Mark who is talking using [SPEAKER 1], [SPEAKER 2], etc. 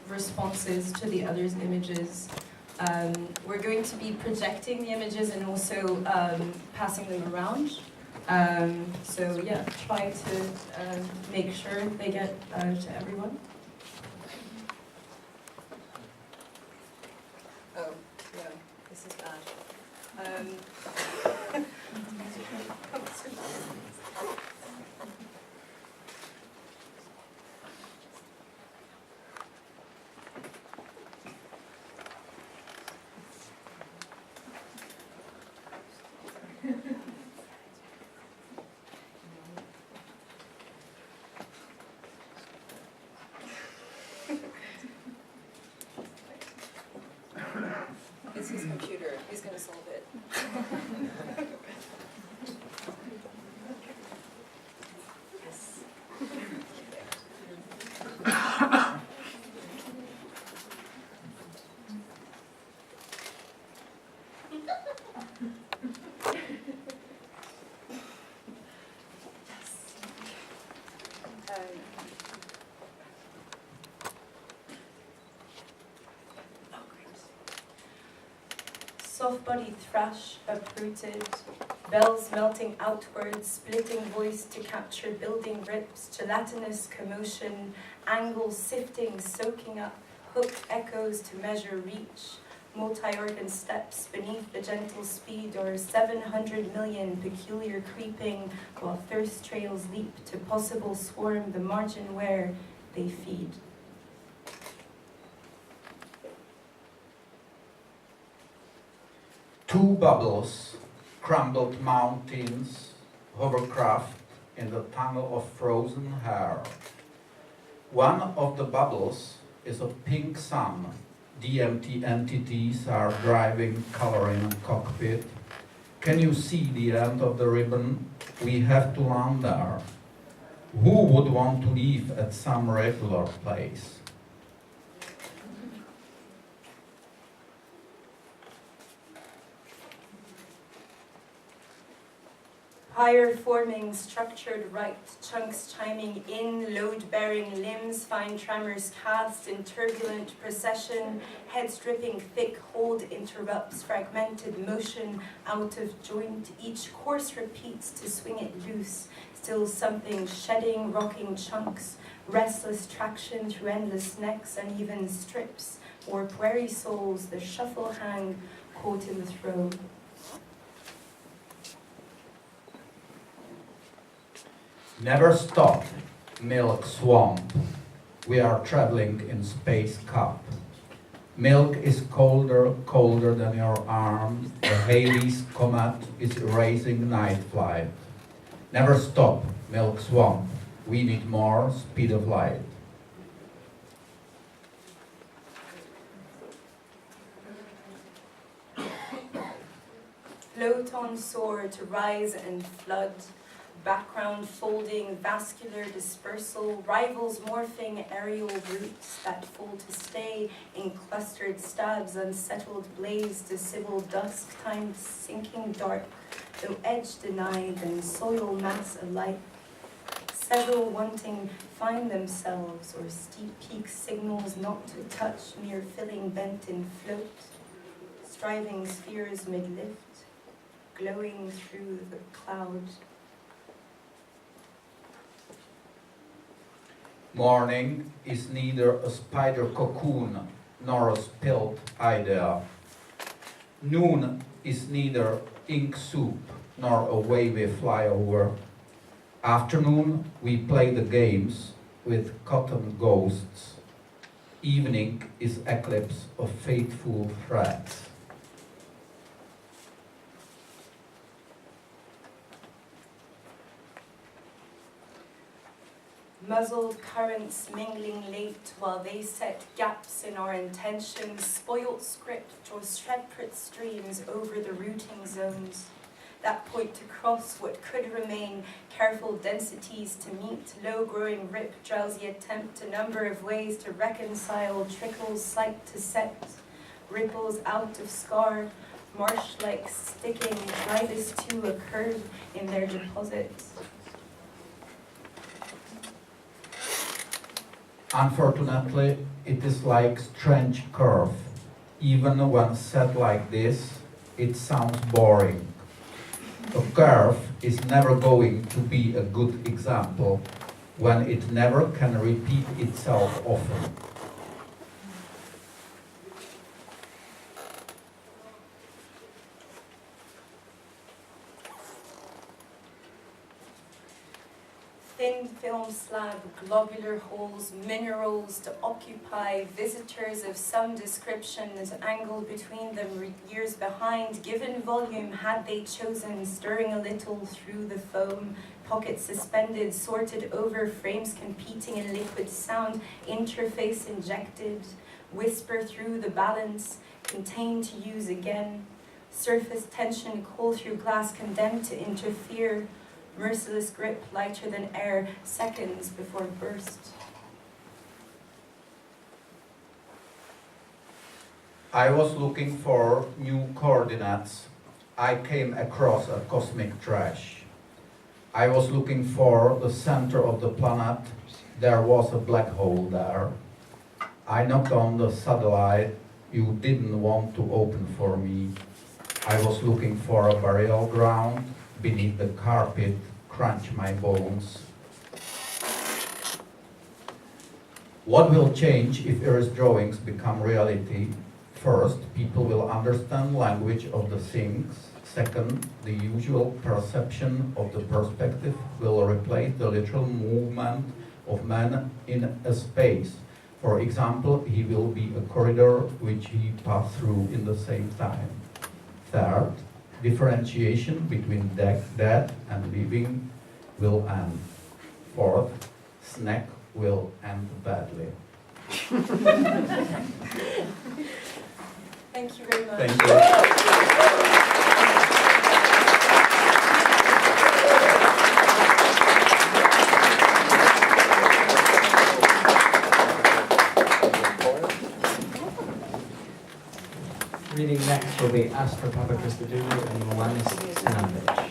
[SPEAKER 1] responses to the other's images. We're going to be projecting the images and also passing them around. So yeah, try to make sure they get to everyone. Oh, no, this is bad. It's his computer. He's going to solve it. Yes. Soft-bodied thrush uprooted, bells melting outwards, splitting voice to capture building rips, gelatinous commotion, angles sifting, soaking up, hooked echoes to measure reach, multi-organ steps beneath the gentle speed, or 700 million peculiar creeping, while thirst trails leap to possible swarm the margin where they feed.
[SPEAKER 2] Two bubbles, crumbled mountains, hovercraft in the tunnel of frozen hair. One of the bubbles is a pink sun. DMT entities are driving color in a cockpit. Can you see the end of the ribbon? We have to land there. Who would want to leave at some regular place?
[SPEAKER 1] Higher forming, structured right, chunks chiming in, load-bearing limbs, fine tremors cast in turbulent procession, heads dripping thick, hold interrupts, fragmented motion out of joint, each course repeats to swing it loose, still something shedding, rocking chunks, restless traction through endless necks, uneven strips, warp weary souls, the shuffle hang, caught in the throw.
[SPEAKER 2] Never stop, milk swamp. We are traveling in space cup. Milk is colder, colder than your arm. The Halley's comet is erasing night flight. Never stop, milk swamp. We need more speed of light.
[SPEAKER 1] Float on soar to rise and flood. Background folding, vascular dispersal, rivals morphing aerial roots that fall to stay in clustered stabs, unsettled blaze to civil dusk, time sinking dark, though edge denied and soil mass alike. Several wanting find themselves, or steep peak signals not to touch, mere filling bent in float, striving spheres mid-lift, glowing through the cloud.
[SPEAKER 2] Morning is neither a spider cocoon nor a spilled idea. Noon is neither ink soup nor a wavy flyover. Afternoon we play the games with cotton ghosts. Evening is eclipse of faithful threads.
[SPEAKER 1] Muzzled currents mingling late while they set gaps in our intentions, spoilt script draws separate streams over the routing zones that point to cross what could remain, careful densities to meet, low-growing rip, drowsy attempt, a number of ways to reconcile, trickles sight to set, ripples out of scar, marsh-like sticking, try this to occur in their deposits.
[SPEAKER 2] Unfortunately, it is like strange curve. Even when said like this, it sounds boring. A curve is never going to be a good example when it never can repeat itself often.
[SPEAKER 1] Thin film slab, globular holes, minerals to occupy, visitors of some description that angle between them years behind, given volume had they chosen, stirring a little through the foam, pockets suspended, sorted over, frames competing in liquid sound, interface injected, whisper through the balance, contained to use again, surface tension, coal through glass condemned to interfere, merciless grip, lighter than air, seconds before burst.
[SPEAKER 2] I was looking for new coordinates. I came across a cosmic trash. I was looking for the center of the planet. There was a black hole there. I knocked on the satellite. You didn't want to open for me. I was looking for a burial ground. Beneath the carpet, crunch my bones. What will change if Earth's drawings become reality? First, people will understand language of the things. Second, the usual perception of the perspective will replace the literal movement of man in a space. For example, he will be a corridor which he passed through in the same time. Third, differentiation between dead and living will end. Fourth, snack will end badly.
[SPEAKER 1] Thank you very much.
[SPEAKER 2] Thank you.
[SPEAKER 3] Reading next will be Astra Papakristou and Ioannis Sinandich.